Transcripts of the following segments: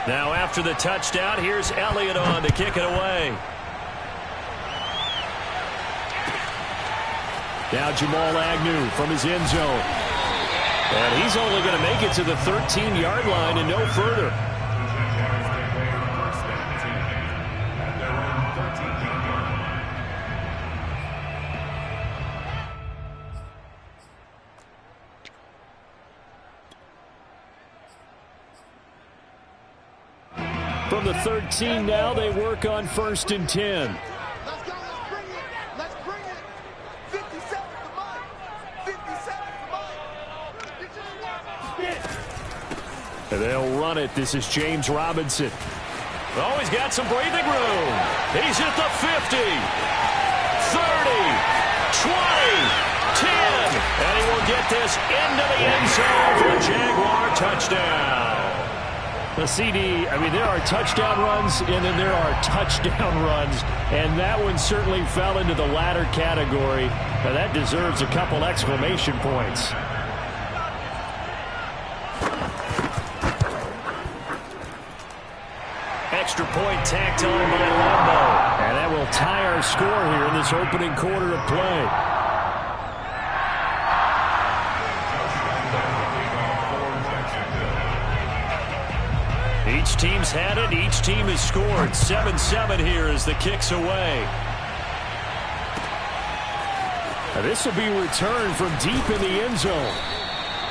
Now after the touchdown, here's Elliott on to kick it away. Now Jamal Agnew from his end zone. And he's only going to make it to the 13-yard line and no further. From the 13 now, they work on 1st and 10. Let's go, let's bring it. Let's bring it. 57 to Mike. 57 to Mike. And they'll run it. This is James Robinson. Oh, he's got some breathing room. He's at the 50, 30, 20, 10. And he will get this into the end zone for a Jaguar touchdown. The CD, I mean, there are touchdown runs, and then there are touchdown runs, and that one certainly fell into the latter category. Now, that deserves a couple exclamation points. Extra point tacked on by Lambo, and that will tie our score here in this opening quarter of play. Each team's had it. Each team has scored. 7-7 here as the kick's away. Now this will be returned from deep in the end zone.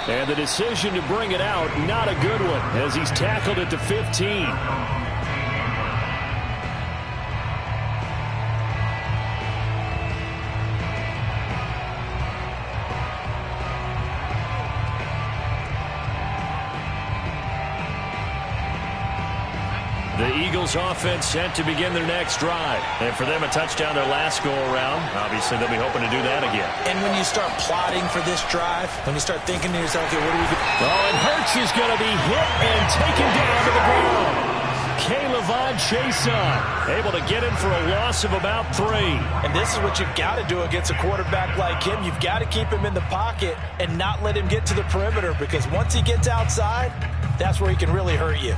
And the decision to bring it out, not a good one, as he's tackled at the 15. The Eagles offense set to begin their next drive. And for them, a touchdown their last go-around. Obviously, they'll be hoping to do that again. And when you start plotting for this drive, when you start thinking to yourself, okay, what do we do? Oh, and Hurts is going to be hit and taken down to the ground. K'Lavon Chaisson able to get him for a loss of about 3. And this is what you've got to do against a quarterback like him. You've got to keep him in the pocket and not let him get to the perimeter, because once he gets outside, that's where he can really hurt you.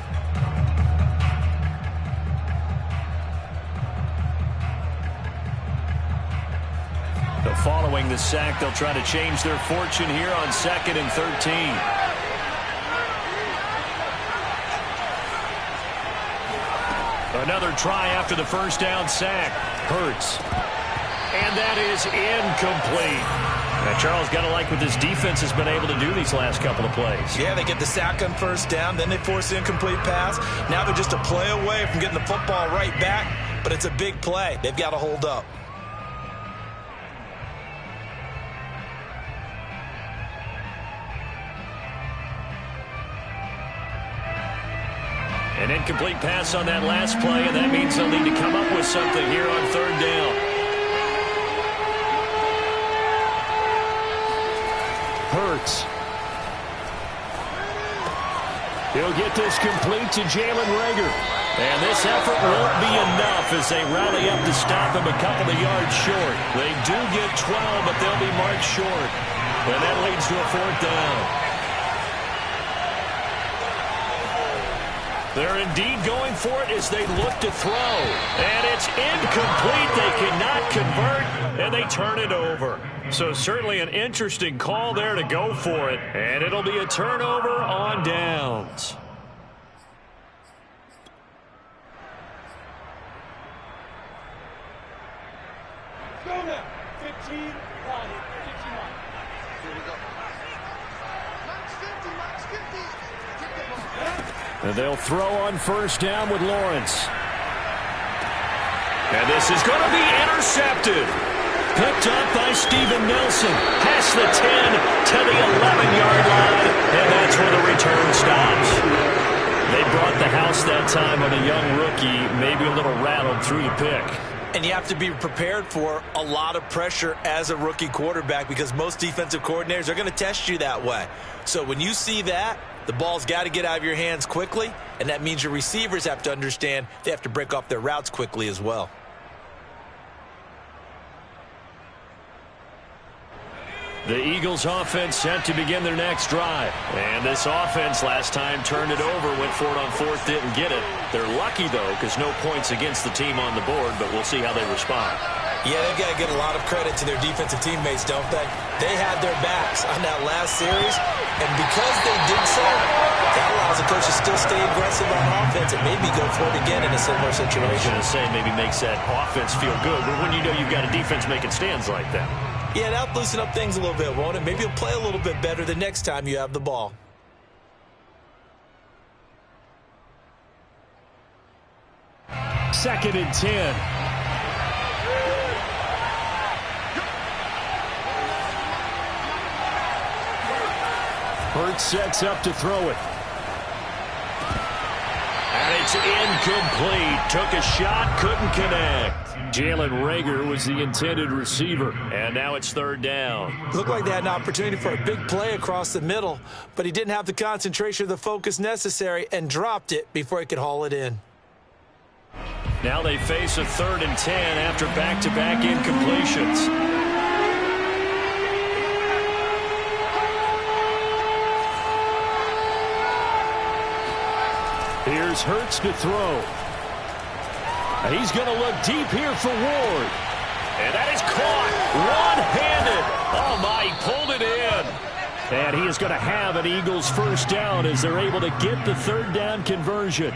Following the sack, they'll try to change their fortune here on 2nd and 13. Another try after the first down sack. Hurts. And that is incomplete. Now, Charles, got to like what this defense has been able to do these last couple of plays. Yeah, they get the sack on first down, then they force the incomplete pass. Now they're just a play away from getting the football right back, but it's a big play. They've got to hold up. An incomplete pass on that last play, and that means they'll need to come up with something here on 3rd down. Hurts. He'll get this complete to Jalen Reagor. And this effort won't be enough as they rally up to stop him a couple of yards short. They do get 12, but they'll be marked short. And that leads to a 4th down. They're indeed going for it as they look to throw. And it's incomplete. They cannot convert, and they turn it over. So certainly an interesting call there to go for it. And it'll be a turnover on downs. Go now. 15, 15. Here we go. Max 50, Max 50. And they'll throw on first down with Lawrence. And this is going to be intercepted. Picked up by Steven Nelson. Past the 10 to the 11-yard line. And that's where the return stops. They brought the house that time on a young rookie, maybe a little rattled through the pick. And you have to be prepared for a lot of pressure as a rookie quarterback, because most defensive coordinators are going to test you that way. So when you see that, the ball's got to get out of your hands quickly, and that means your receivers have to understand they have to break off their routes quickly as well. The Eagles offense set to begin their next drive. And this offense last time turned it over, went for it on fourth, didn't get it. They're lucky, though, because no points against the team on the board, but we'll see how they respond. Yeah, they've got to give a lot of credit to their defensive teammates, don't they? They had their backs on that last series, and because they did so, that allows the coach to still stay aggressive on offense and maybe go for it again in a similar situation. I was going to say maybe makes that offense feel good, but when you know you've got a defense making stands like that. Yeah, that'll loosen up things a little bit, won't it? Maybe you'll play a little bit better the next time you have the ball. Second and 10. Hurts sets up to throw it. And it's incomplete. Took a shot, couldn't connect. Jalen Reagor was the intended receiver, and now it's third down. Looked like they had an opportunity for a big play across the middle, but he didn't have the concentration or the focus necessary and dropped it before he could haul it in. Now they face a third and 10 after back-to-back incompletions. Here's Hurts to throw. He's going to look deep here for Ward. And that is caught one-handed. Oh, my, he pulled it in. And he is going to have an Eagles first down as they're able to get the third down conversion.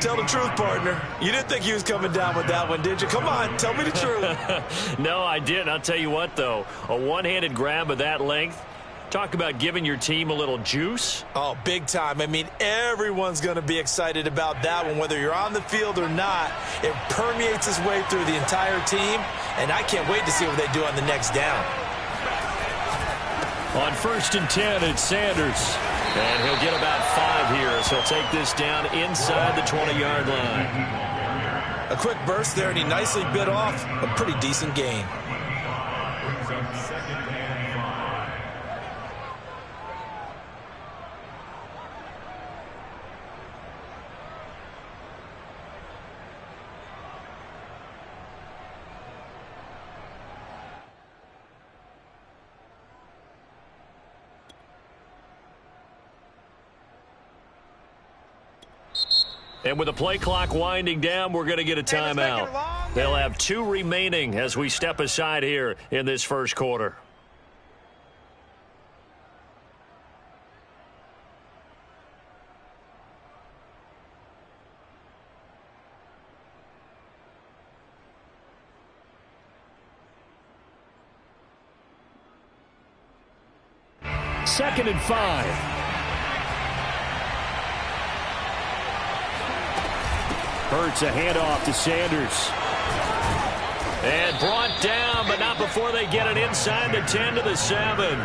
Tell the truth, partner. You didn't think he was coming down with that one, did you? Come on, tell me the truth. No, I didn't. I'll tell you what, though. A one-handed grab of that length. Talk about giving your team a little juice. Oh, big time. I mean, everyone's going to be excited about that one, whether you're on the field or not. It permeates its way through the entire team, and I can't wait to see what they do on the next down. On first and 10, it's Sanders. And he'll get about 5 here as he'll take this down inside the 20-yard line. A quick burst there, and he nicely bit off a pretty decent gain. And with the play clock winding down, we're going to get a timeout. They'll have 2 remaining as we step aside here in this first quarter. Second and 5. Hurts a handoff to Sanders. And brought down, but not before they get it inside the 10 to the 7.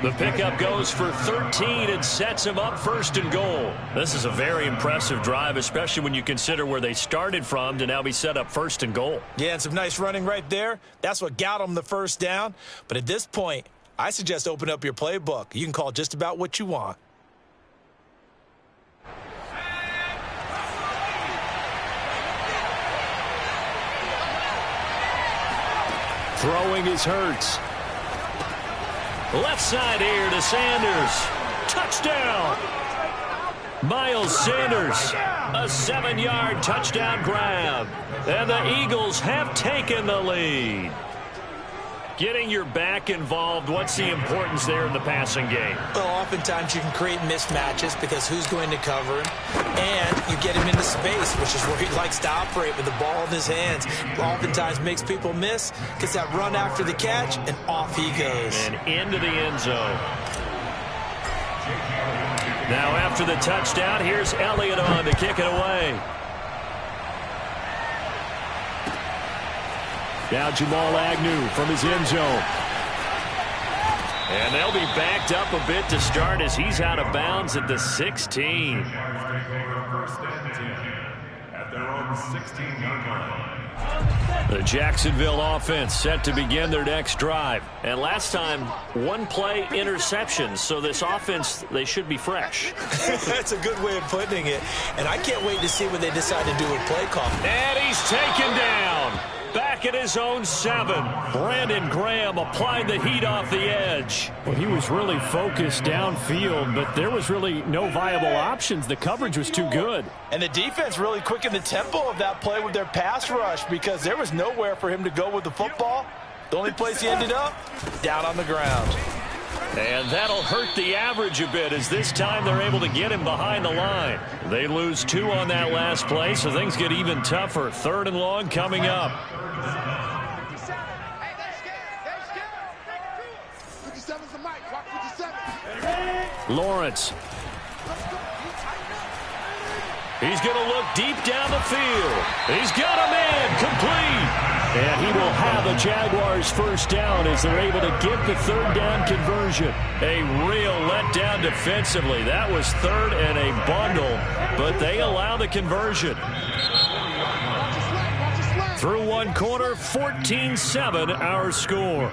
The pickup goes for 13 and sets him up first and goal. This is a very impressive drive, especially when you consider where they started from to now be set up first and goal. Yeah, and some nice running right there. That's what got them the first down. But at this point, I suggest open up your playbook. You can call just about what you want. Throwing is Hurts. Left side here to Sanders. Touchdown. Miles Sanders. A 7-yard touchdown grab. And the Eagles have taken the lead. Getting your back involved, what's the importance there in the passing game? Well, oftentimes you can create mismatches because who's going to cover him? And you get him into space, which is where he likes to operate with the ball in his hands. Oftentimes makes people miss, gets that run after the catch, and off he goes. And into the end zone. Now after the touchdown, here's Elliott on to kick it away. Now Jamal Agnew from his end zone. And they'll be backed up a bit to start as he's out of bounds at the 16. The Jacksonville offense set to begin their next drive. And last time, 1 play interception. So this offense, they should be fresh. That's a good way of putting it. And I can't wait to see what they decide to do with play call. And he's taken down. Back at his own 7. Brandon Graham applying the heat off the edge. Well, he was really focused downfield, but there was really no viable options. The coverage was too good. And the defense really quickened the tempo of that play with their pass rush because there was nowhere for him to go with the football. The only place he ended up, down on the ground. And that'll hurt the average a bit as this time they're able to get him behind the line. They lose 2 on that last play, so things get even tougher. 3rd and long coming up. 57's the mic. Watch 57. Lawrence. He's going to look deep down the field. He's got a man complete. And he will have the Jaguars first down as they're able to get the 3rd down conversion. A real letdown defensively. That was 3rd and a bundle, but they allow the conversion. Through 1 quarter, 14-7 our score.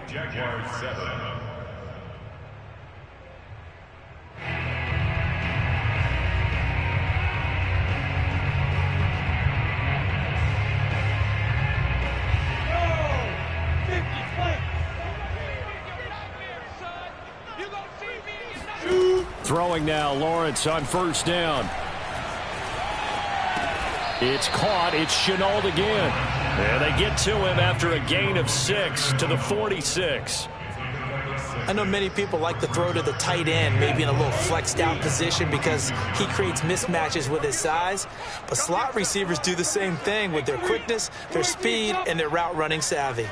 Jaguars 7. Throwing now, Lawrence on 1st down. It's caught. It's Shenault again. And they get to him after a gain of 6 to the 46. I know many people like to throw to the tight end, maybe in a little flexed out position because he creates mismatches with his size. But slot receivers do the same thing with their quickness, their speed, and their route running savvy.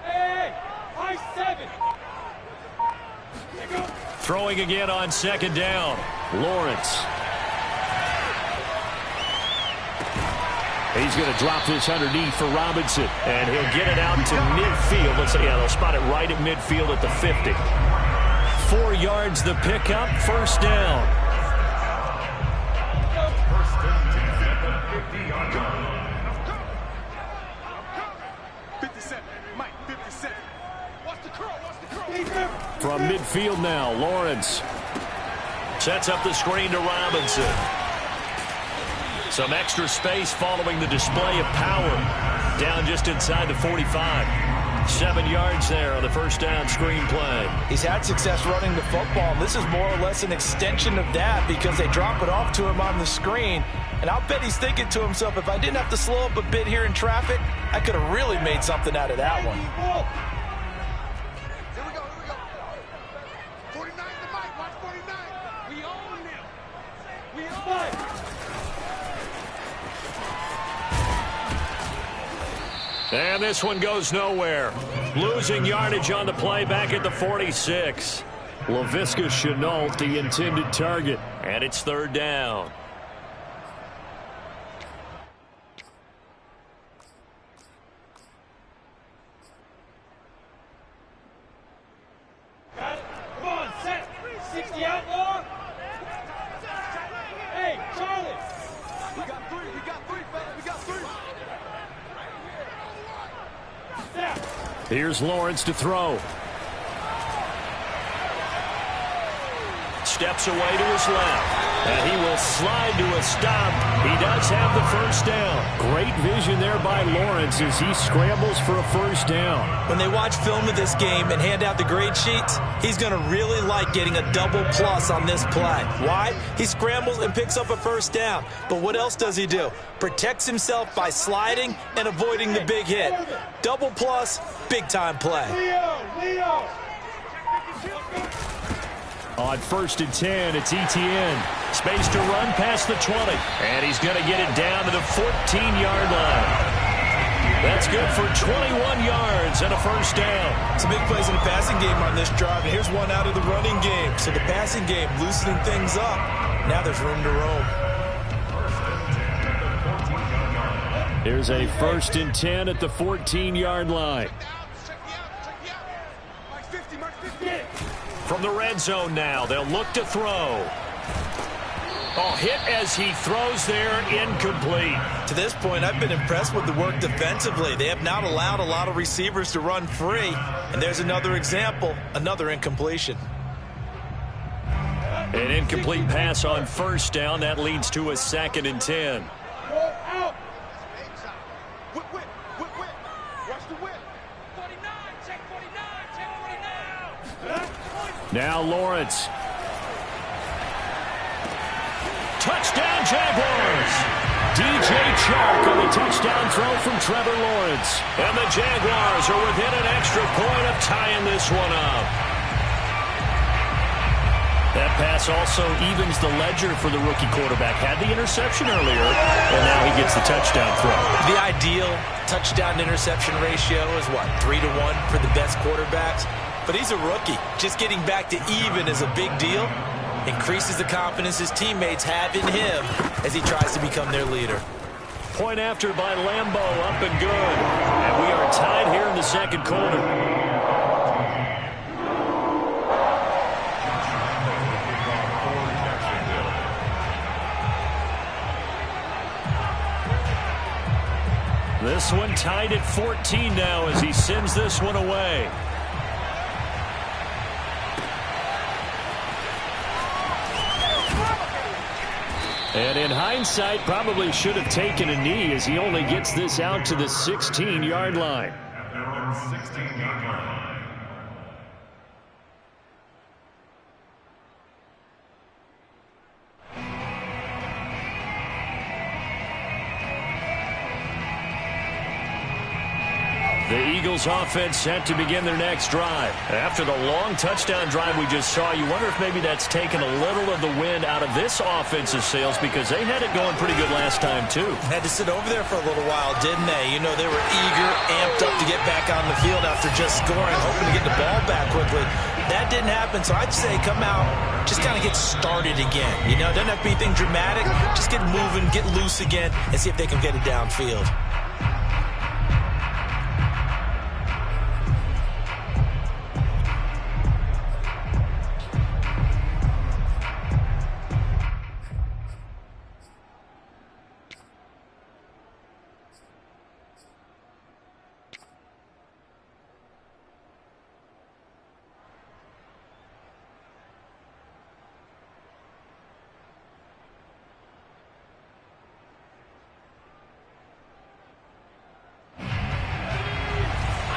Hey, high 7. Throwing again on 2nd down. Lawrence. He's going to drop this underneath for Robinson. And he'll get it out to midfield. Let's say, yeah, they'll spot it right at midfield at the 50. 4 yards the pickup, 1st down. From midfield now, Lawrence sets up the screen to Robinson. Some extra space following the display of power. Down just inside the 45. 7 yards there on the 1st down screen play. He's had success running the football. This is more or less an extension of that because they drop it off to him on the screen. And I'll bet he's thinking to himself, if I didn't have to slow up a bit here in traffic, I could have really made something out of that one. Here we go. 49 the mic. Watch 49. We own them. We own it. And this one goes nowhere. Losing yardage on the play back at the 46. Laviska Shenault, the intended target. And it's 3rd down. Got it. Come on, set. 60 outlaw. Hey, Charlie. We got 3. We got 3, fellas. We got 3. Here's Lawrence to throw. Steps away to his left. And he will slide to a stop. He does have the 1st down. Great vision there by Lawrence as he scrambles for a 1st down. When they watch film of this game and hand out the grade sheets, he's going to really like getting a double plus on this play. Why? He scrambles and picks up a 1st down. But what else does he do? Protects himself by sliding and avoiding the big hit. Double plus, big-time play. Leo. On 1st and 10, it's Etienne. Space to run past the 20. And he's going to get it down to the 14-yard line. That's good for 21 yards and a 1st down. Some big plays in the passing game on this drive. And here's one out of the running game. So the passing game loosening things up. Now there's room to roam. Here's a 1st and 10 at the 14-yard line. From the red zone now, they'll look to throw. Oh, hit as he throws there, incomplete. To this point, I've been impressed with the work defensively. They have not allowed a lot of receivers to run free. And there's another example, another incompletion. An incomplete pass on 1st down. That leads to a 2nd and 10. Now Lawrence. Touchdown, Jaguars! DJ Chark on the touchdown throw from Trevor Lawrence. And the Jaguars are within an extra point of tying this one up. That pass also evens the ledger for the rookie quarterback. Had the interception earlier, and now he gets the touchdown throw. The ideal touchdown-interception ratio is, what, 3 to 1 for the best quarterbacks? But he's a rookie. Just getting back to even is a big deal. Increases the confidence his teammates have in him as he tries to become their leader. Point after by Lambo, up and good. And we are tied here in the second quarter. This one tied at 14 now as he sends this one away. And in hindsight, probably should have taken a knee as he only gets this out to the 16-yard line. The Eagles offense set to begin their next drive. After the long touchdown drive we just saw, you wonder if maybe that's taken a little of the wind out of this offensive sails because they had it going pretty good last time too. Had to sit over there for a little while, didn't they? You know, they were eager, amped up to get back on the field after just scoring, hoping to get the ball back quickly. That didn't happen, so I'd say come out, just kind of get started again. You know, doesn't have to be anything dramatic. Just get moving, get loose again, and see if they can get it downfield.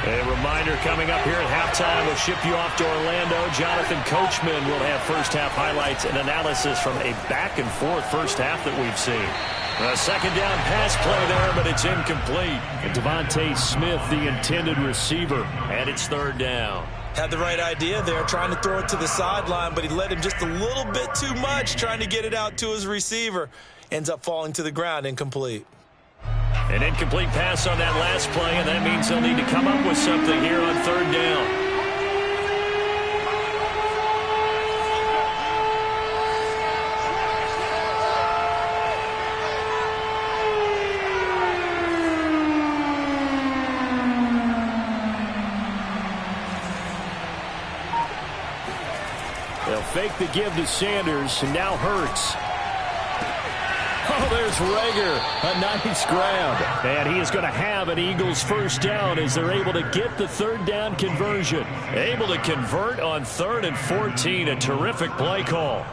A reminder coming up here at halftime, we'll ship you off to Orlando. Jonathan Coachman will have first-half highlights and analysis from a back-and-forth first half that we've seen. A second down pass play there, but it's incomplete. And Devontae Smith, the intended receiver, and it's third down. Had the right idea there, trying to throw it to the sideline, but he led him just a little bit too much, trying to get it out to his receiver. Ends up falling to the ground, incomplete. An incomplete pass on that last play, and that means they'll need to come up with something here on third down. They'll fake the give to Sanders, and now Hurts. Oh, there's Rager. A nice grab. And he is going to have an Eagles first down as they're able to get the third down conversion. Able to convert on 3rd and 14. A terrific play call.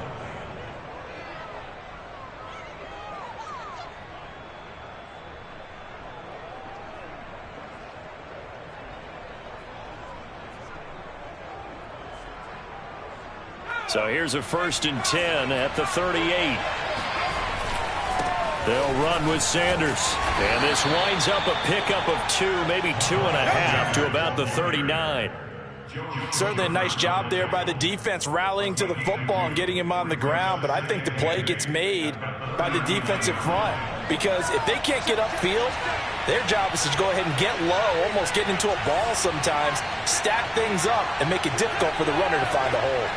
So here's a 1st and 10 at the 38. They'll run with Sanders. And this winds up a pickup of 2, maybe 2.5 to about the 39. Certainly a nice job there by the defense rallying to the football and getting him on the ground. But I think the play gets made by the defensive front. Because if they can't get upfield, their job is to go ahead and get low, almost get into a ball sometimes, stack things up, and make it difficult for the runner to find a hole.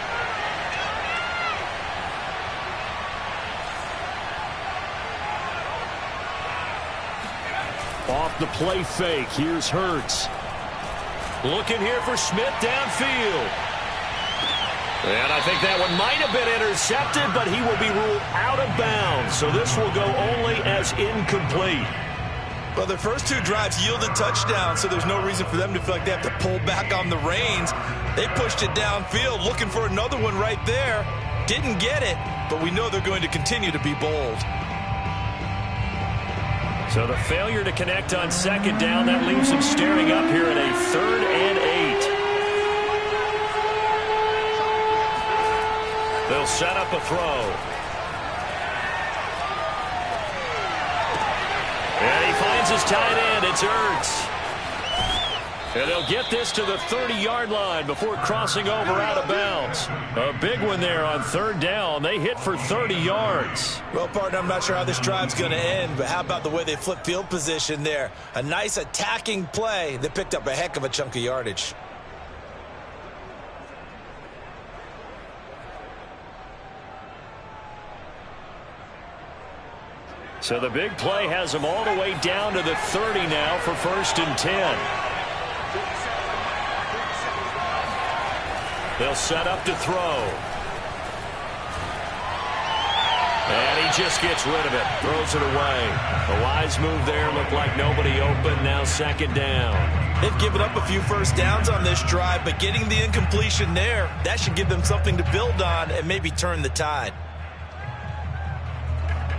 Off the play fake, here's Hurts. Looking here for Smith downfield. And I think that one might have been intercepted, but he will be ruled out of bounds. So this will go only as incomplete. Well, their first 2 drives yielded touchdowns, so there's no reason for them to feel like they have to pull back on the reins. They pushed it downfield, looking for another one right there. Didn't get it, but we know they're going to continue to be bold. So the failure to connect on 2nd down, that leaves them staring up here at a 3rd and 8. They'll set up a throw. And he finds his tight end. It's Ertz. And they'll get this to the 30-yard line before crossing over out of bounds. A big one there on third down. They hit for 30 yards. Well, partner, I'm not sure how this drive's going to end, but how about the way they flip field position there? A nice attacking play that picked up a heck of a chunk of yardage. So the big play has them all the way down to the 30 now for 1st and 10. They'll set up to throw. And he just gets rid of it. Throws it away. A wise move there. Looked like nobody open. Now 2nd down. They've given up a few first downs on this drive, but getting the incompletion there, that should give them something to build on and maybe turn the tide.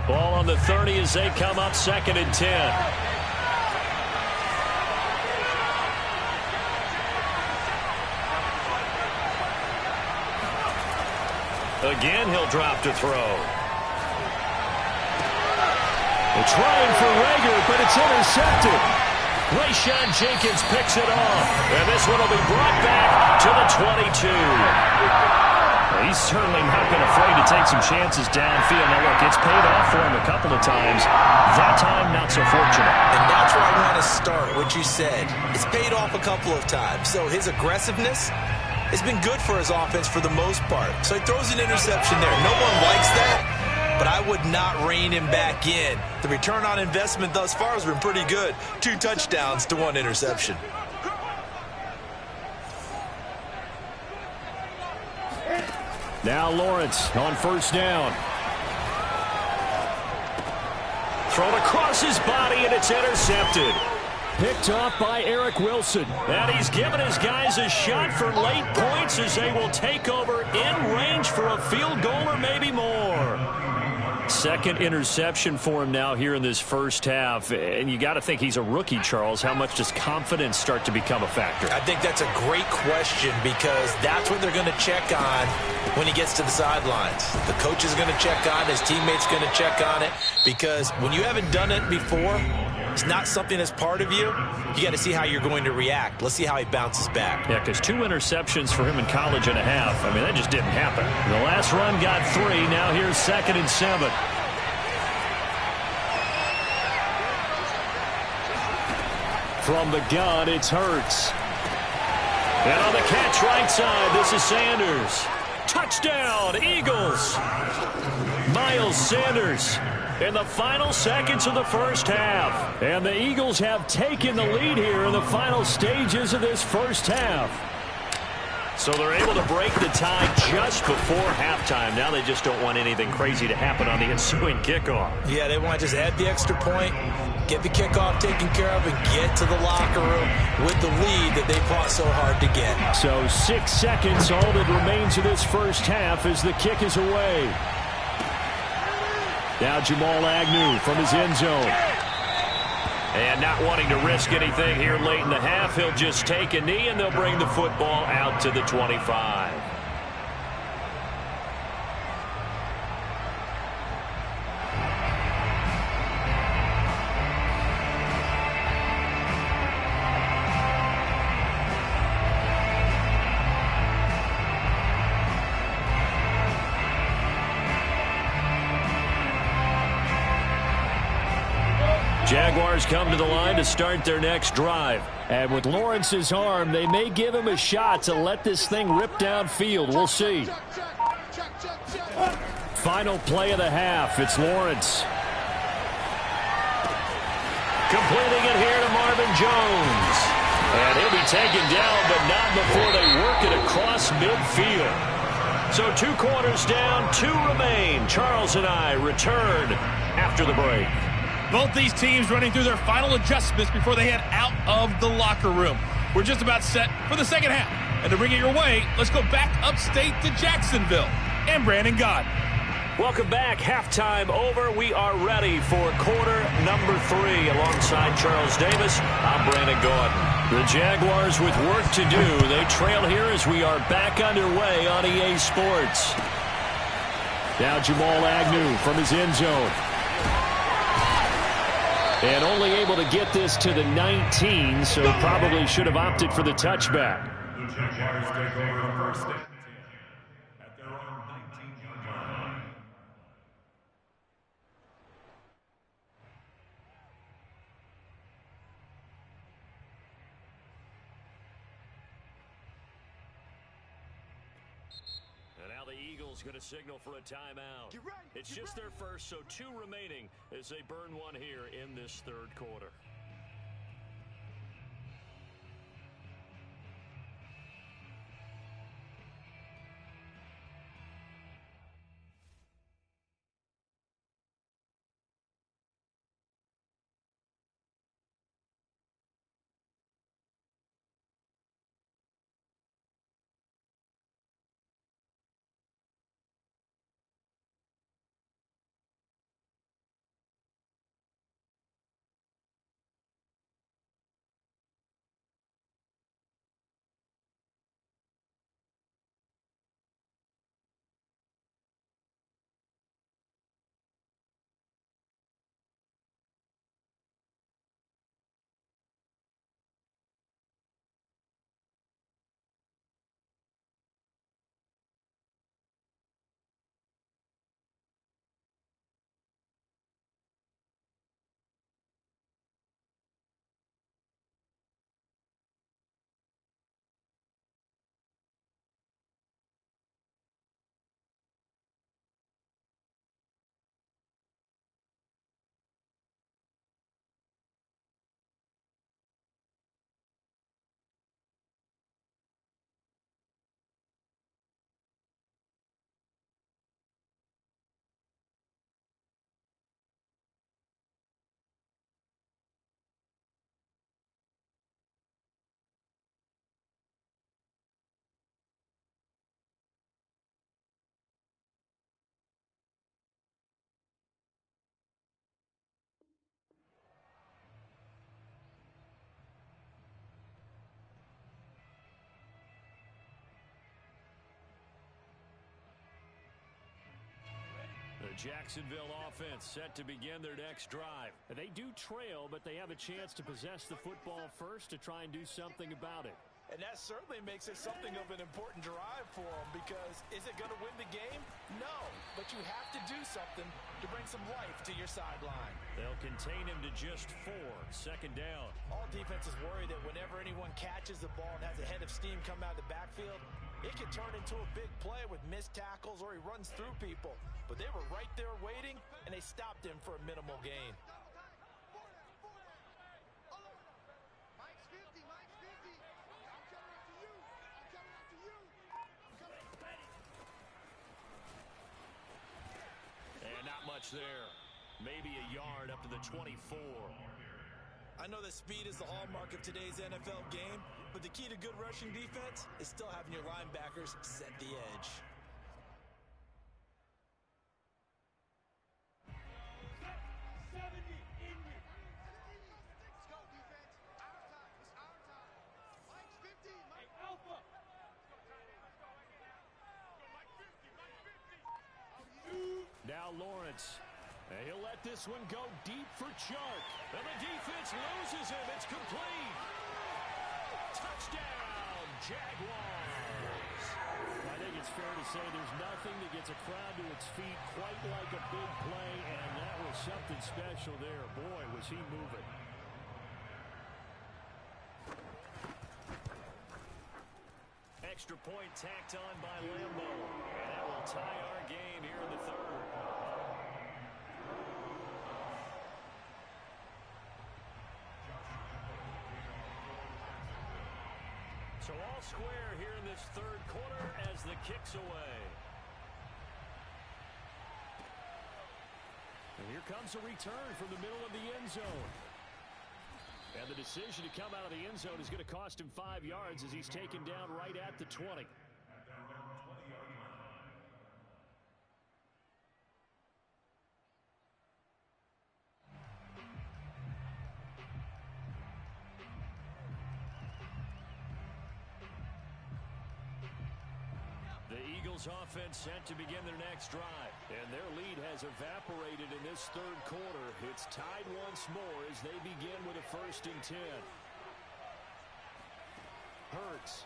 Ball on the 30 as they come up 2nd and 10. Again, he'll drop to throw. They're trying for Rager, but it's intercepted. Rayshawn Jenkins picks it off. And this one will be brought back to the 22. Well, he's certainly not been afraid to take some chances downfield. Now, look, it's paid off for him a couple of times. That time, not so fortunate. And that's where I want to start, what you said. It's paid off a couple of times. So his aggressiveness has been good for his offense for the most part. So he throws an interception there. No one likes that, but I would not rein him back in. The return on investment thus far has been pretty good. 2 touchdowns to 1 interception. Now Lawrence on 1st down. Thrown across his body, and it's intercepted. Picked off by Eric Wilson. And he's given his guys a shot for late points as they will take over in range for a field goal or maybe more. 2nd interception for him now here in this first half. And you got to think he's a rookie, Charles. How much does confidence start to become a factor? I think that's a great question because that's what they're going to check on when he gets to the sidelines. The coach is going to check on it. His teammates going to check on it because when you haven't done it before, it's not something that's part of you. You got to see how you're going to react. Let's see how he bounces back. Yeah, because 2 interceptions for him in college and a half. I mean, that just didn't happen. The last run got 3. Now here's 2nd and 7. From the gun, it's Hurts. And on the catch right side, this is Sanders. Touchdown, Eagles. Miles Sanders in the final seconds of the first half. And the Eagles have taken the lead here in the final stages of this first half. So they're able to break the tie just before halftime. Now they just don't want anything crazy to happen on the ensuing kickoff. Yeah, they want to just add the extra point, get the kickoff taken care of, and get to the locker room with the lead that they fought so hard to get. So 6 seconds, all that remains of this first half as the kick is away. Now Jamal Agnew from his end zone. And not wanting to risk anything here late in the half, he'll just take a knee and they'll bring the football out to the 25. Jaguars come to the line to start their next drive. And with Lawrence's arm, they may give him a shot to let this thing rip downfield. We'll see. Final play of the half. It's Lawrence. Completing it here to Marvin Jones. And he'll be taken down, but not before they work it across midfield. So 2 quarters down, 2 remain. Charles and I return after the break. Both these teams running through their final adjustments before they head out of the locker room. We're just about set for the second half. And to bring it your way, let's go back upstate to Jacksonville and Brandon Gaudin. Welcome back. Halftime over. We are ready for quarter number 3. Alongside Charles Davis, I'm Brandon Gaudin. The Jaguars with work to do. They trail here as we are back underway on EA Sports. Now Jamal Agnew from his end zone. And only able to get this to the 19, so probably should have opted for the touchback. The Jaguars take over first and 10 at their own 19-yard line. And now the Eagles going to signal for a timeout. Get ready, It's get just ready. their first, so 2 remaining as they burn one here in this third quarter. The Jacksonville offense set to begin their next drive. They do trail, but they have a chance to possess the football first to try and do something about it. And that certainly makes it something of an important drive for them, because is it going to win the game? No, but you have to do something to bring some life to your sideline. They'll contain him to just 4. Second down. All defenses worry that whenever anyone catches the ball and has a head of steam come out of the backfield, it can turn into a big play with missed tackles or he runs through people. But they were right there waiting, and they stopped him for a minimal gain. Mike's 50, Mike's 50. I'm coming after you. I'm coming after you. I'm coming. And not much there. Maybe a yard up to the 24. I know that speed is the hallmark of today's NFL game, but the key to good rushing defense is still having your linebackers set the edge. Let's go, defense. Our time. It's our time. Mike's 50. Mike Alpha. Now Lawrence. And he'll let this one go deep for Chark. And the defense loses him. It's complete. Touchdown, Jaguars. I think it's fair to say there's nothing that gets a crowd to its feet quite like a big play, and that was something special there. Boy, was he moving. Extra point tacked on by Lambo. And that will tie our game here in the third. So all square here in this third quarter as the kick's away. And here comes a return from the middle of the end zone. And the decision to come out of the end zone is going to cost him 5 yards as he's taken down right at the 20. The Eagles offense set to begin their next drive. And their lead has evaporated in this third quarter. It's tied once more as they begin with a 1st and 10. Hurts.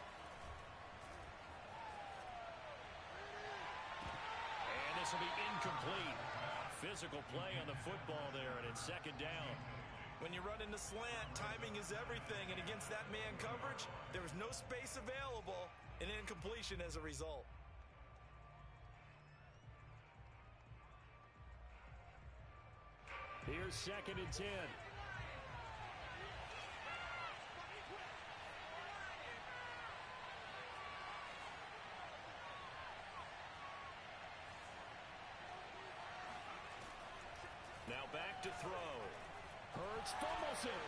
And this will be incomplete. Physical play on the football there, and it's 2nd down. When you run into slant, timing is everything, and against that man coverage, there was no space available, and incompletion as a result. Here's 2nd and 10. Now back to throw. Hurts fumbles it.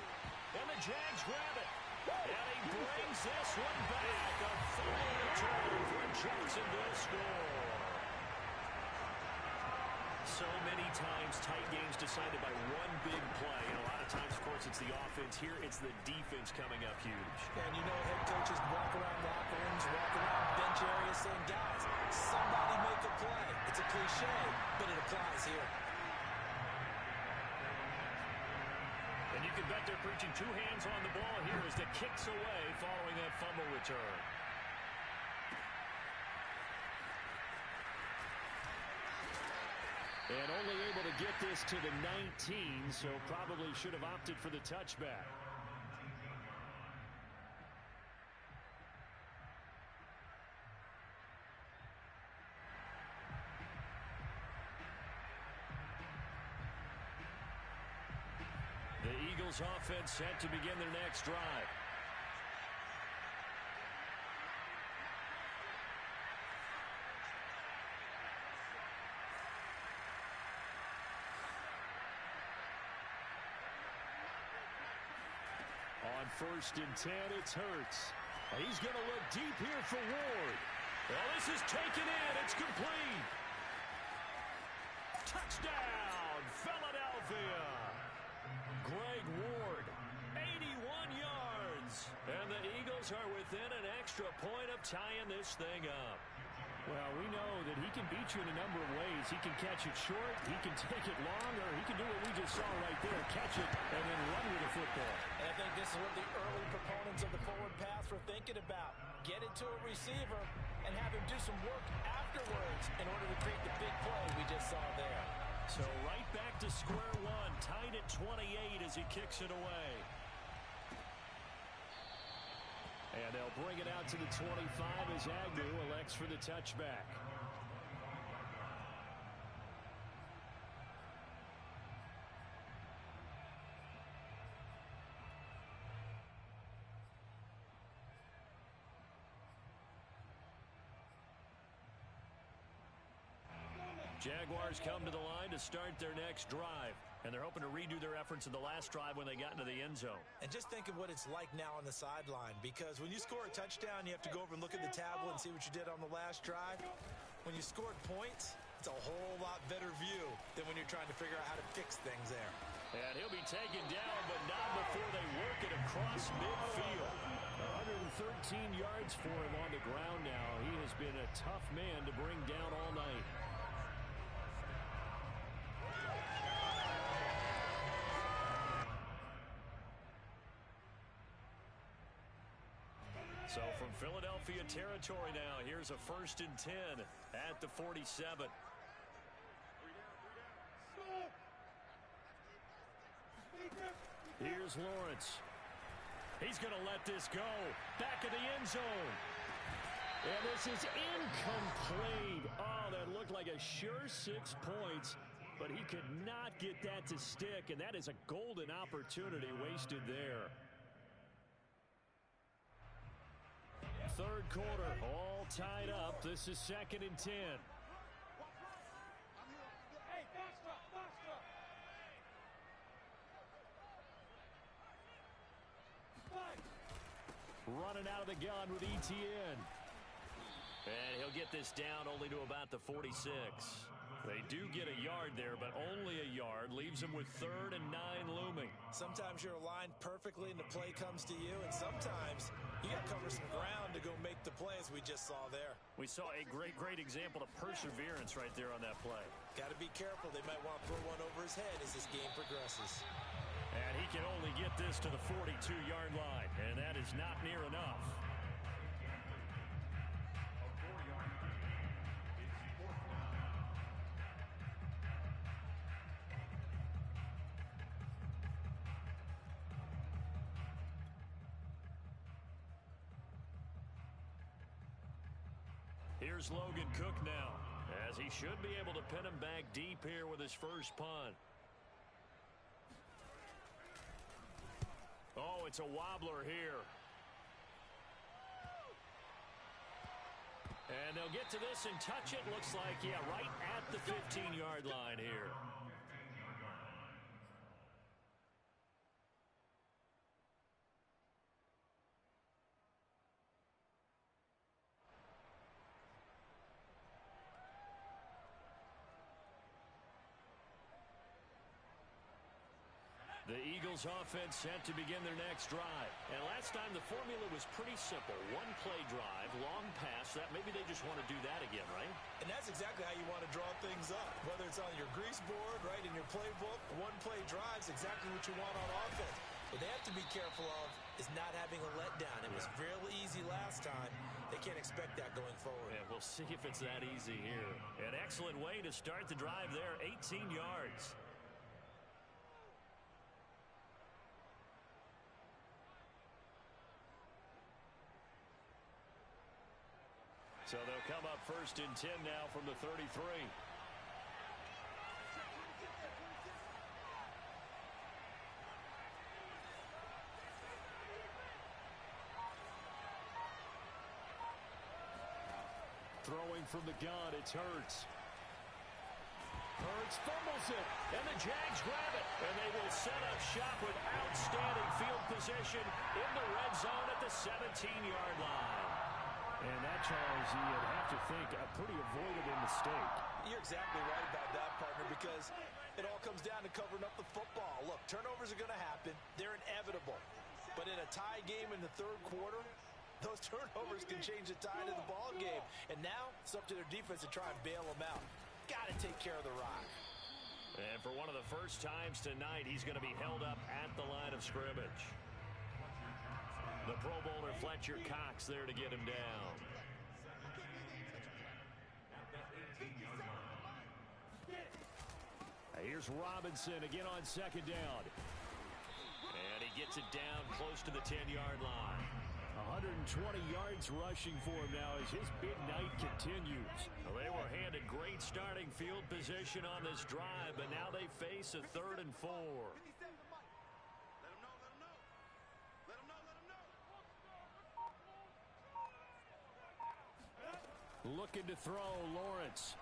And the Jags grab it. And he brings this one back. A fumble return for Jacksonville score. So many times tight games decided by one big play. And a lot of times, of course, it's the offense. Here, it's the defense coming up huge. And you know head coaches walk around locker rooms, walk around bench areas saying, guys, somebody make a play. It's a cliche, but it applies here. And you can bet they're preaching 2 hands on the ball here as the kicks away following that fumble return. And only able to get this to the 19, so probably should have opted for the touchback. The Eagles offense set to begin their next drive. On 1st and 10, it's Hurts. He's going to look deep here for Ward. Well, this is taken in. It's complete. Touchdown, Philadelphia. Greg Ward, 81 yards. And the Eagles are within an extra point of tying this thing up. Well, we know that he can beat you in a number of ways. He can catch it short, he can take it long, or he can do what we just saw right there, catch it and then run with the football. And I think this is what the early proponents of the forward pass were thinking about. Get it to a receiver and have him do some work afterwards in order to create the big play we just saw there. So right back to square one, tied at 28 as he kicks it away. And they'll bring it out to the 25 as Agnew elects for the touchback. Jaguars come to the line to start their next drive. And they're hoping to redo their efforts in the last drive when they got into the end zone. And just think of what it's like now on the sideline, because when you score a touchdown, you have to go over and look at the tablet and see what you did on the last drive. When you scored points, it's a whole lot better view than when you're trying to figure out how to fix things there. And he'll be taken down, but not before they work it across midfield. 113 yards for him on the ground now. He has been a tough man to bring down all night. So from Philadelphia territory now, here's a 1st and 10 at the 47. Here's Lawrence. He's going to let this go. Back of the end zone. And this is incomplete. Oh, that looked like a sure 6 points, but he could not get that to stick, and that is a golden opportunity wasted there. Third quarter, all tied up. This is 2nd and 10. Hey, faster, faster. Running out of the gun with ETN. And he'll get this down only to about the 46. They do get a yard there, but only a yard. Leaves them with 3rd and 9 looming. Sometimes you're aligned perfectly and the play comes to you, and sometimes you got to cover some ground to go make the play, as we just saw there. We saw a great example of perseverance right there on that play. Got to be careful. They might want to throw one over his head as this game progresses. And he can only get this to the 42-yard line, and that is not near enough. Here's Logan Cook now, as he should be able to pin him back deep here with his first punt. Oh, it's a wobbler here. And they'll get to this and touch it. Looks like, yeah, right at the 15-yard line here. The Eagles offense set to begin their next drive. And last time the formula was pretty simple. One play drive, long pass. That maybe they just want to do that again, right? And that's exactly how you want to draw things up. Whether it's on your grease board, right, in your playbook, one play drive is exactly what you want on offense. What they have to be careful of is not having a letdown. It was fairly easy last time. They can't expect that going forward. Yeah, we'll see if it's that easy here. An excellent way to start the drive there, 18 yards. So they'll come up 1st and 10 now from the 33. Throwing from the gun, it's Hurts. Hurts fumbles it, and the Jags grab it, and they will set up shop with outstanding field position in the red zone at the 17-yard line. And that, Charles, you'd have to think a pretty avoidable mistake. You're exactly right about that, partner, because it all comes down to covering up the football. Look, turnovers are going to happen. They're inevitable. But in a tie game in the third quarter, those turnovers can change the tide of the ball game. And now it's up to their defense to try and bail them out. Got to take care of the rock. And for one of the first times tonight, he's going to be held up at the line of scrimmage. The Pro Bowler Fletcher Cox there to get him down. Here's Robinson again on 2nd down. And he gets it down close to the 10-yard line. 120 yards rushing for him now as his big night continues. Well, they were handed great starting field position on this drive, but now they face a 3rd and 4. Looking to throw, Lawrence.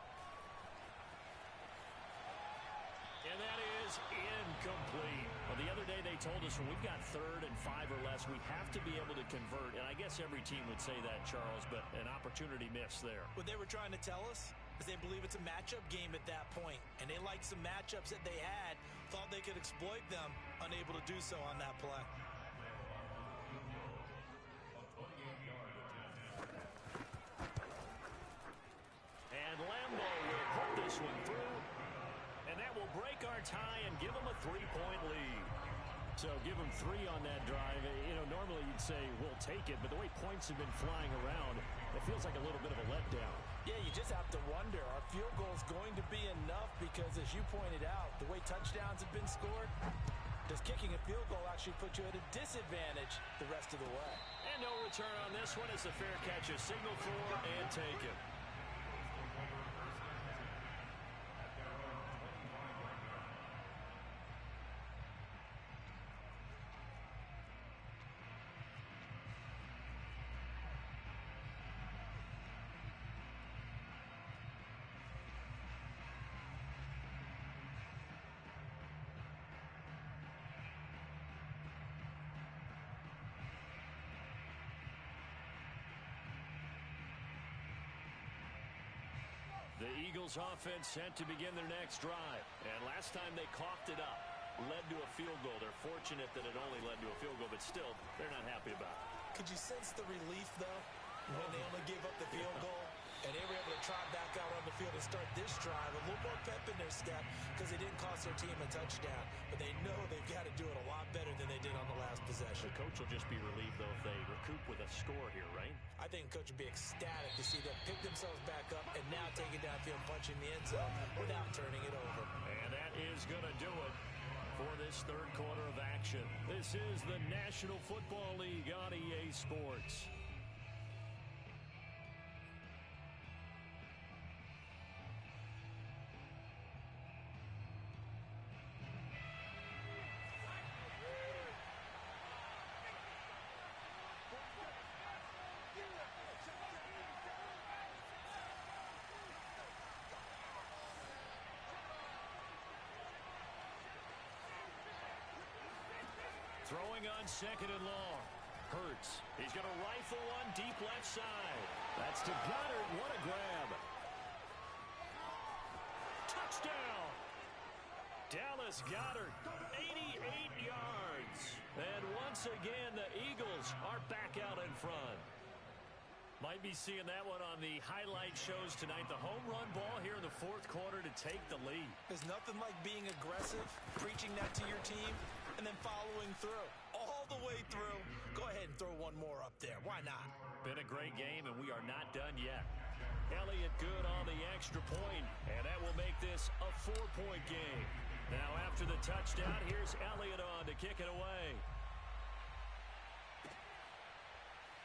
And that is incomplete. Well, the other day they told us when we've got 3rd and 5 or less, we have to be able to convert. And I guess every team would say that, Charles, but an opportunity missed there. What they were trying to tell us is they believe it's a matchup game at that point. And they liked some matchups that they had, thought they could exploit them, unable to do so on that play. And Lambeau will put this one through. And that will break our tie and give them a 3-point lead. So give them 3 on that drive. You know, normally you'd say we'll take it, but the way points have been flying around, it feels like a little bit of a letdown. Yeah, you just have to wonder, are field goals going to be enough? Because as you pointed out, the way touchdowns have been scored, does kicking a field goal actually put you at a disadvantage the rest of the way? And no return on this one as the fair catch is signaled for and taken. The Eagles offense set to begin their next drive. And last time they coughed it up, led to a field goal. They're fortunate that it only led to a field goal, but still, they're not happy about it. Could you sense the relief, though, when they only gave up the field goal And they were able to trot back out on the field and start this drive. A little more pep in their step because they didn't cost their team a touchdown. But they know they've got to do it a lot better than they did on the last possession. The coach will just be relieved, though, if they recoup with a score here, right? I think the coach would be ecstatic to see them pick themselves back up and now take it downfield, punching the end zone without turning it over. And that is going to do it for this third quarter of action. This is the National Football League on EA Sports. Throwing on second and long. Hurts. He's going to rifle one deep left side. That's to Goddard. What a grab. Touchdown. Dallas Goedert, 88 yards. And once again, the Eagles are back out in front. Might be seeing that one on the highlight shows tonight. The home run ball here in the fourth quarter to take the lead. There's nothing like being aggressive, preaching that to your team, and then following through. All the way through. Go ahead and throw one more up there. Why not? Been a great game, and we are not done yet. Elliott good on the extra point, and that will make this a 4-point game. Now after the touchdown, here's Elliott on to kick it away.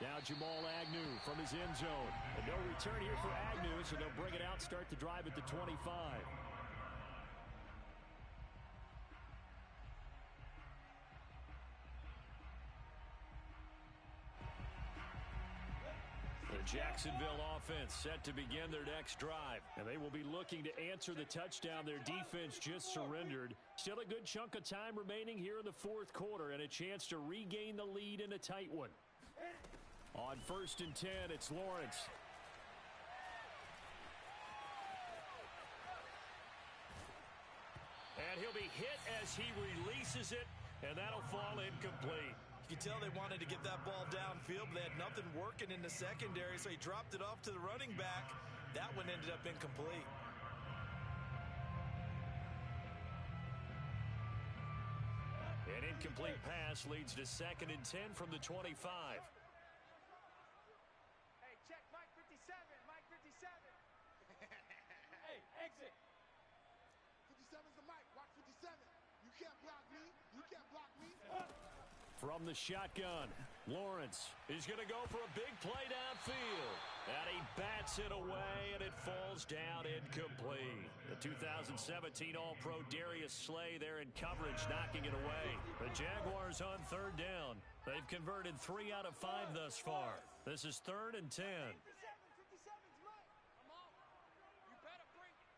Now Jamal Agnew from his end zone. And no return here for Agnew, so they'll bring it out, start the drive at the 25. The Jacksonville offense set to begin their next drive. And they will be looking to answer the touchdown their defense just surrendered. Still a good chunk of time remaining here in the fourth quarter and a chance to regain the lead in a tight one. On 1st and 10, it's Lawrence. And he'll be hit as he releases it, and that'll fall incomplete. You can tell they wanted to get that ball downfield, but they had nothing working in the secondary, so he dropped it off to the running back. That one ended up incomplete. An incomplete pass leads to 2nd and 10 from the 25. Hey, check Mike 57. Mike 57. Hey, exit. 57's the mic. Watch 57. You can't block me. You can't block me. From the shotgun, Lawrence is going to go for a big play downfield. And he bats it away, and it falls down incomplete. The 2017 All-Pro Darius Slay there in coverage, knocking it away. The Jaguars on 3rd down. They've converted 3 out of 5 thus far. This is 3rd and 10. 57's Mike. I'm out. You better bring it.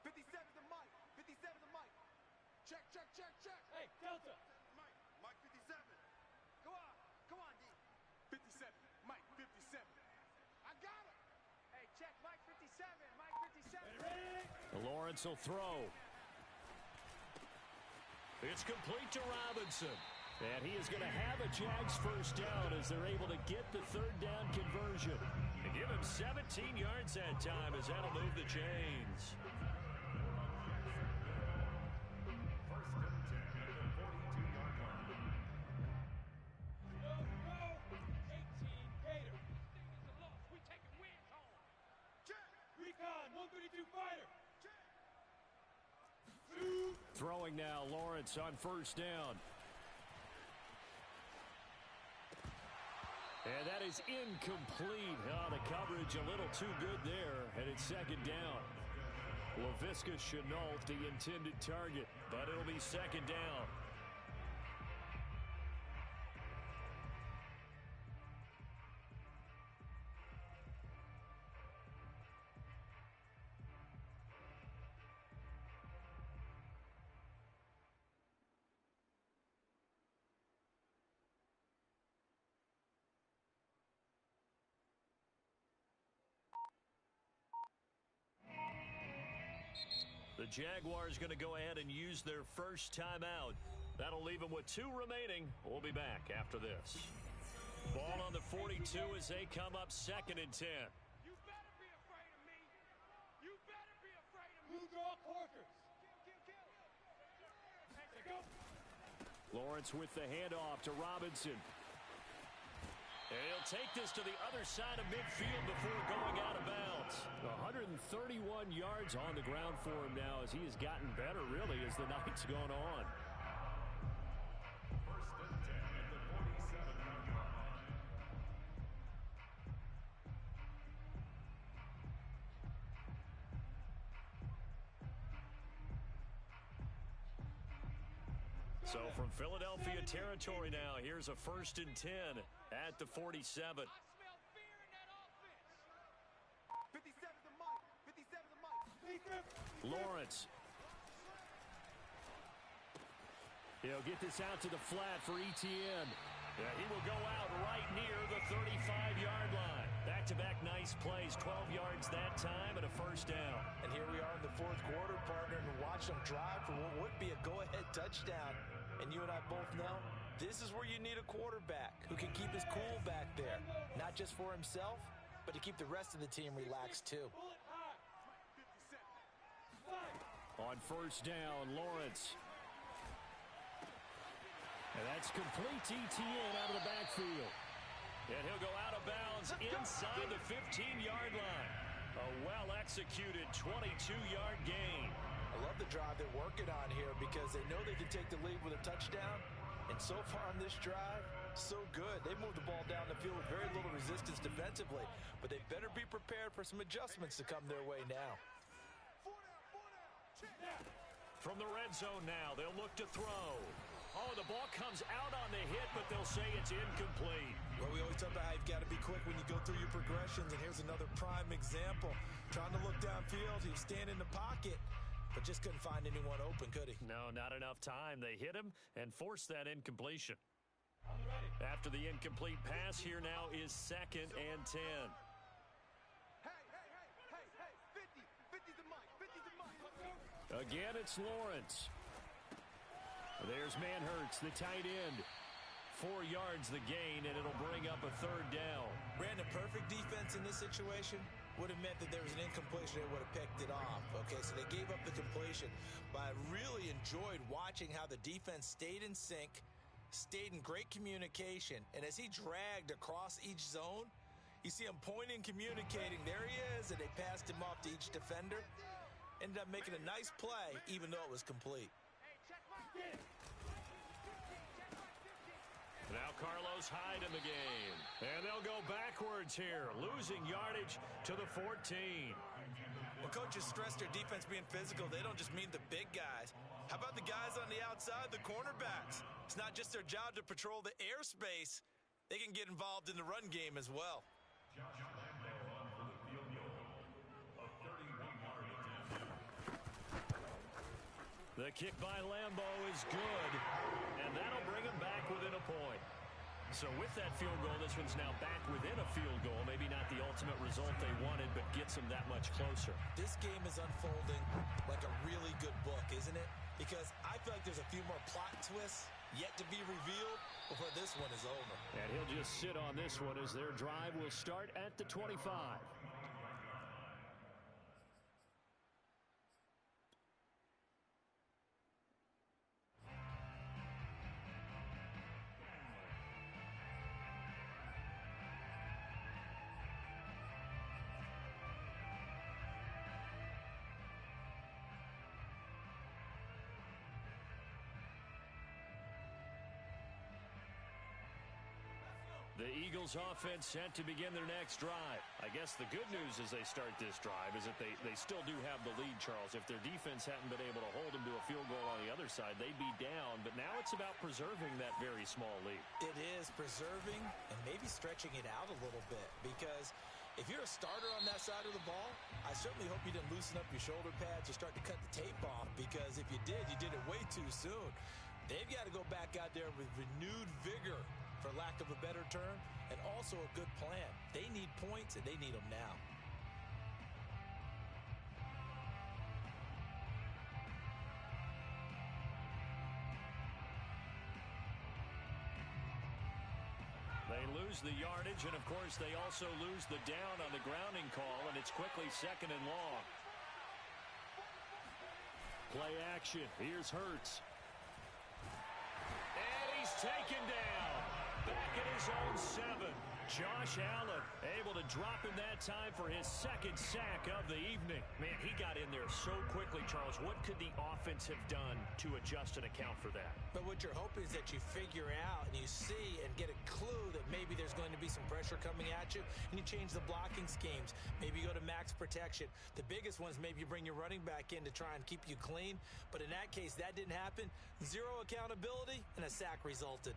57's the mic. 57's the mic. Check, check, check, check. Hey, Delta. Mike 57. Go on. Come on, D. 57. Mike 57. I got it. Hey, check Mike 57. Mike 57. Ready? Lawrence will throw. It's complete to Robinson. And he is going to have a Jags first down as they're able to get the 3rd down conversion. And give him 17 yards that time as that'll move the chains. First and 10 at the 42-yard line. Go, 18 Gator. This thing is a loss. We taking wins home. Check. Recon 132 fighter. Check. Throwing now, Lawrence on 1st down. And that is incomplete. Oh, the coverage a little too good there, and it's 2nd down. Laviska Shenault, the intended target, but it'll be 2nd down. The Jaguars going to go ahead and use their first timeout. That'll leave them with 2 remaining. We'll be back after this. Ball on the 42 as they come up 2nd and 10. You better be afraid Lawrence with the handoff to Robinson. And he'll take this to the other side of midfield before going out of bounds. 131 yards on the ground for him now as he has gotten better, really, as the night's gone on. First and 10 at the 47-yard line. So from Philadelphia territory now, here's a 1st and 10 at the 47. I smell fear in that offense. 57 the mic. 57 the mic. Lawrence. He'll get this out to the flat for Etienne. Yeah, he will go out right near the 35-yard line. Back-to-back nice plays, 12 yards that time and a 1st down. And here we are in the 4th quarter, partner, and watch them drive for what would be a go-ahead touchdown. And you and I both know this is where you need a quarterback who can keep his cool back there. Not just for himself, but to keep the rest of the team relaxed too. On 1st down, Lawrence. And that's complete to Etienne out of the backfield. And he'll go out of bounds inside the 15-yard line. A well-executed 22-yard gain. I love the drive they're working on here because they know they can take the lead with a touchdown. And so far on this drive, so good. They moved the ball down the field with very little resistance defensively. But they better be prepared for some adjustments to come their way now. From the red zone now, they'll look to throw. Oh, the ball comes out on the hit, but they'll say it's incomplete. Well, we always talk about how you've got to be quick when you go through your progressions, and here's another prime example. Trying to look downfield, he was standing in the pocket, but just couldn't find anyone open, could he? No, not enough time. They hit him and forced that incompletion. After the incomplete pass, here now is 2nd and 10. Hey, 50. 50's the mic. 50's the mic. Again, it's Lawrence. There's Manhertz, the tight end. 4 yards the gain, and it'll bring up a 3rd down. Brandon, perfect defense in this situation would have meant that there was an incompletion. They would have picked it off. Okay, so they gave up the completion. But I really enjoyed watching how the defense stayed in sync, stayed in great communication, and as he dragged across each zone, you see him pointing, communicating. There he is, and they passed him off to each defender. Ended up making a nice play, even though it was complete. Now Carlos Hyde in the game. And they'll go backwards here, losing yardage to the 14. Well, coaches stress their defense being physical. They don't just mean the big guys. How about the guys on the outside, the cornerbacks? It's not just their job to patrol the airspace. They can get involved in the run game as well. Josh Lambo on for the field goal. A 31-yard attempt. The kick by Lambo is good, and that'll bring him back within a point. So with that field goal, this one's now back within a field goal. Maybe not the ultimate result they wanted, but gets them that much closer. This game is unfolding like a really good book, isn't it? Because I feel like there's a few more plot twists yet to be revealed before this one is over. And he'll just sit on this one as their drive will start at the 25. The Eagles offense set to begin their next drive. I guess the good news as they start this drive is that they still do have the lead, Charles. If their defense hadn't been able to hold them to a field goal on the other side, they'd be down. But now it's about preserving that very small lead. It is preserving and maybe stretching it out a little bit, because if you're a starter on that side of the ball, I certainly hope you didn't loosen up your shoulder pads or start to cut the tape off, because if you did, you did it way too soon. They've got to go back out there with renewed vigor, for lack of a better term, and also a good plan. They need points, and they need them now. They lose the yardage, and of course they also lose the down on the grounding call, and it's quickly 2nd and long. Play action. Here's Hurts. at his own 7. Josh Allen able to drop in that time for his second sack of the evening. Man, he got in there so quickly, Charles. What could the offense have done to adjust and account for that? But what you're hoping is that you figure out and you see and get a clue that maybe there's going to be some pressure coming at you, and you change the blocking schemes. Maybe you go to max protection. The biggest one is maybe you bring your running back in to try and keep you clean. But in that case, that didn't happen. Zero accountability, and a sack resulted.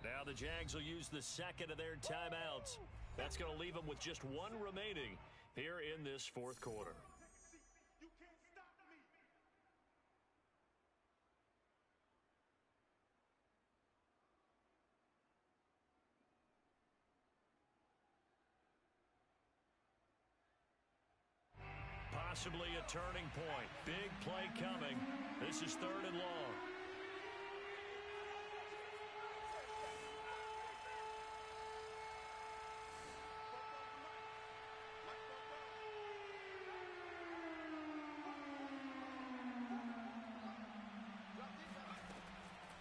Now the Jags will use the second of their timeouts. That's going to leave them with just one remaining here in this fourth quarter. You can't stop me. Possibly a turning point. Big play coming. This is 3rd and long.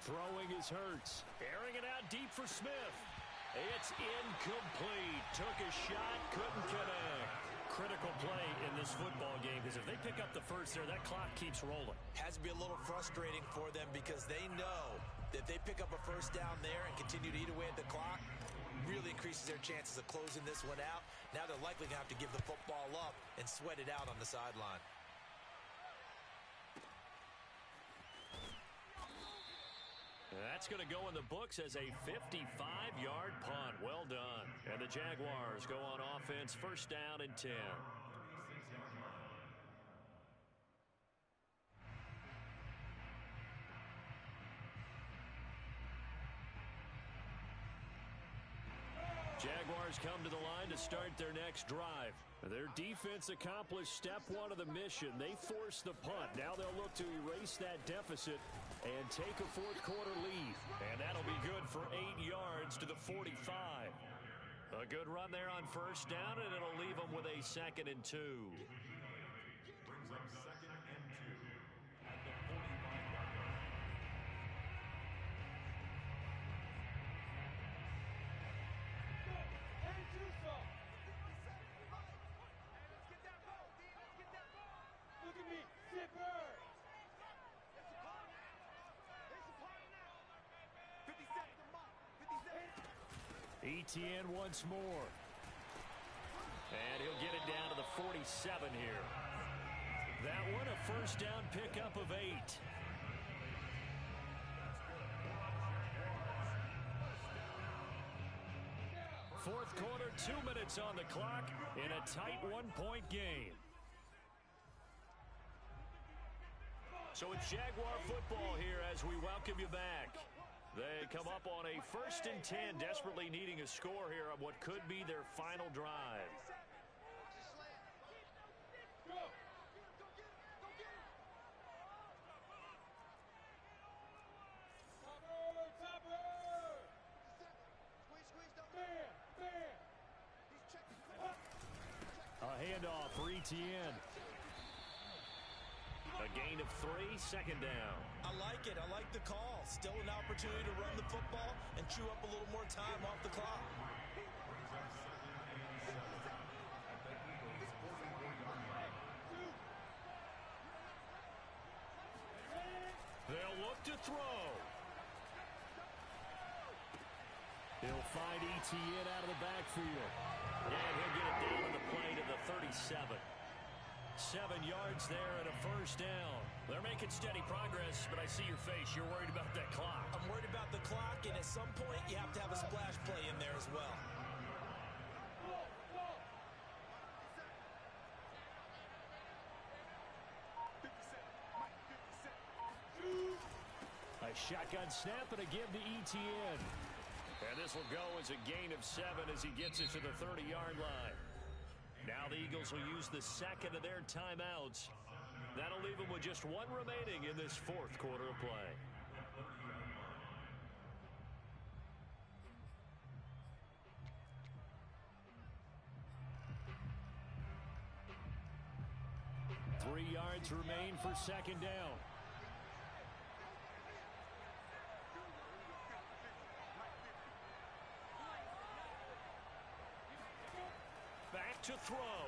Throwing is Hurts. Airing it out deep for Smith. It's incomplete. Took a shot, couldn't connect. Critical play in this football game, because if they pick up the first there, that clock keeps rolling. Has to be a little frustrating for them because they know that if they pick up a first down there and continue to eat away at the clock, really increases their chances of closing this one out. Now they're likely going to have to give the football up and sweat it out on the sideline. That's going to go in the books as a 55-yard punt. Well done. And the Jaguars go on offense, 1st down and 10. Jaguars come to the line to start their next drive. Their defense accomplished step 1 of the mission. They forced the punt. Now they'll look to erase that deficit and take a fourth quarter lead. And that'll be good for 8 yards to the 45. A good run there on 1st down, and it'll leave them with a 2nd and 2. Brings up 2nd and 2 at the 45-yard line. Look at me, zipper! 57 to Mike, 57. Etienne once more. And he'll get it down to the 47 here. That one a 1st down pickup of 8. Fourth quarter, 2 minutes on the clock in a tight 1-point game. So it's Jaguar football here as we welcome you back. They come up on a 1st and 10, desperately needing a score here on what could be their final drive. Go! A handoff for Etienne. A gain of 3, 2nd down. I like it. I like the call. Still an opportunity to run the football and chew up a little more time off the clock. Brings up 2nd and 7 at the Eagles' 44-yard line. They'll look to throw. He'll find Etienne out of the backfield. And he'll get it down to the plane of the 37. 7 yards there and a 1st down. They're making steady progress, but I see your face. You're worried about that clock. I'm worried about the clock, and at some point you have to have a splash play in there as well. A shotgun snap and a give to Etienne. And this will go as a gain of 7 as he gets it to the 30-yard line. Now the Eagles will use the 2nd of their timeouts. That'll leave them with just 1 remaining in this 4th quarter of play. Three yards remain for 2nd down. to throw.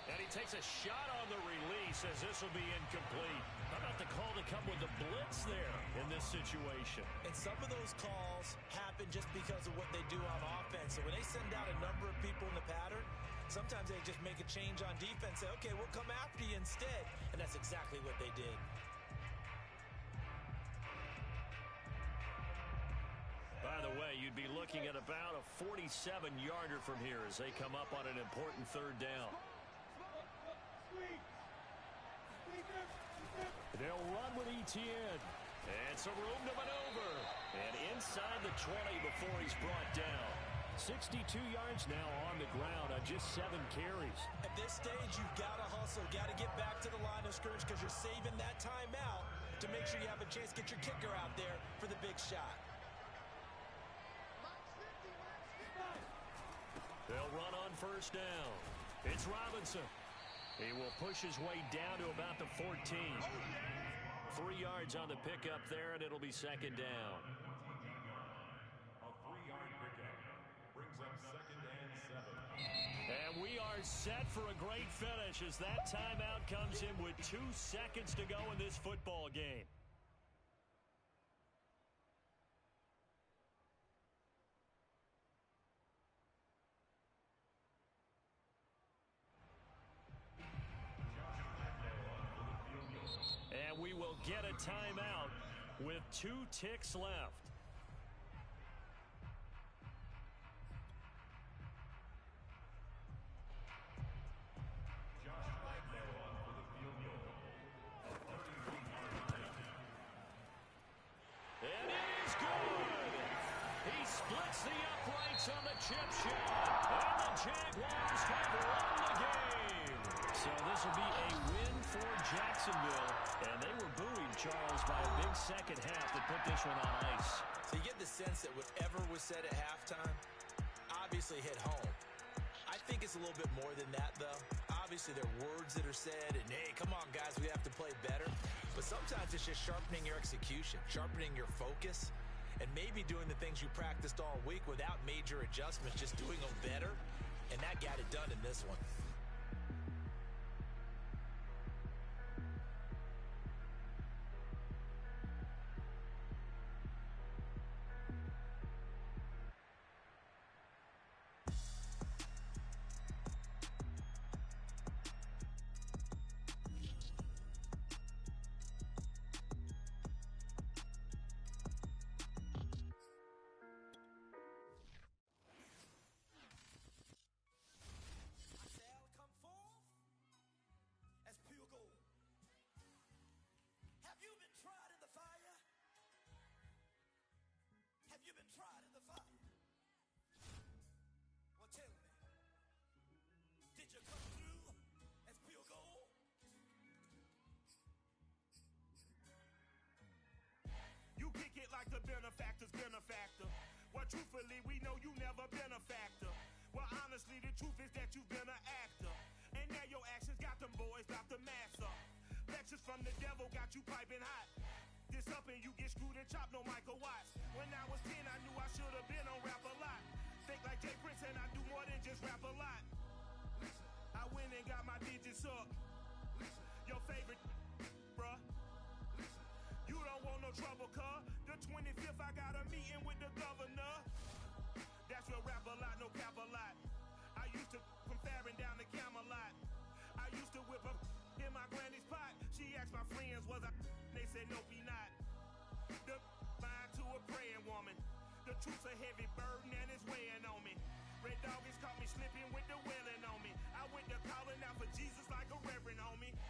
And he takes a shot on the release as this will be incomplete. How about the call to come with the blitz there in this situation? And some of those calls happen just because of what they do on offense. So when they send out a number of people in the pattern, sometimes they just make a change on defense. Say, okay, we'll come after you instead. And that's exactly what they did. By the way, you'd be looking at about a 47-yarder from here as they come up on an important third down. They'll run with Etienne. And some room to maneuver. And inside the 20 before he's brought down. 62 yards now on the ground on just 7 carries. At this stage, you've got to hustle. Got to get back to the line of scrimmage because you're saving that time out to make sure you have a chance to get your kicker out there for the big shot. They'll run on first down. It's Robinson. He will push his way down to about the 14. 3 yards on the pickup there, and it'll be second down. A 3-yard pickup brings up 2nd and 7. And we are set for a great finish as that timeout comes in with 2 seconds to go in this football game. And we will get a timeout with 2 ticks left. And it is good. He splits the uprights on the chip shot. And the Jaguars have won the game. So this will be a win for Jacksonville. And they were booing Charles by a big second half that put this one on ice. So you get the sense that whatever was said at halftime obviously hit home. I think it's a little bit more than that, though. Obviously, there are words that are said, and, hey, come on, guys, we have to play better. But sometimes it's just sharpening your execution, sharpening your focus, and maybe doing the things you practiced all week without major adjustments, just doing them better, and that got it done in this one. The benefactor's benefactor. Well, truthfully, we know you never been a factor. Well, honestly, the truth is that you've been an actor. And now your actions got them boys, got the mass up. Lectures from the devil got you piping hot. This up and you get screwed and chopped, no Michael Watts. When I was 10, I knew I should have been on rap a lot. Think like Jay Prince and I do more than just rap a lot. I went and got my digits up. Your favorite, bruh. You don't want no trouble, cuz. The 25th, I got a meeting with the governor. That's where rap a lot, no cap a lot. I used to from Farron down to Camelot. I used to whip up in my granny's pot. She asked my friends, was I? They said, nope, he not. The mind to a praying woman. The truth's a heavy burden and it's weighing on me. Red Dog has caught me slipping with the wailing on me. I went to calling out for Jesus like a reverend on me.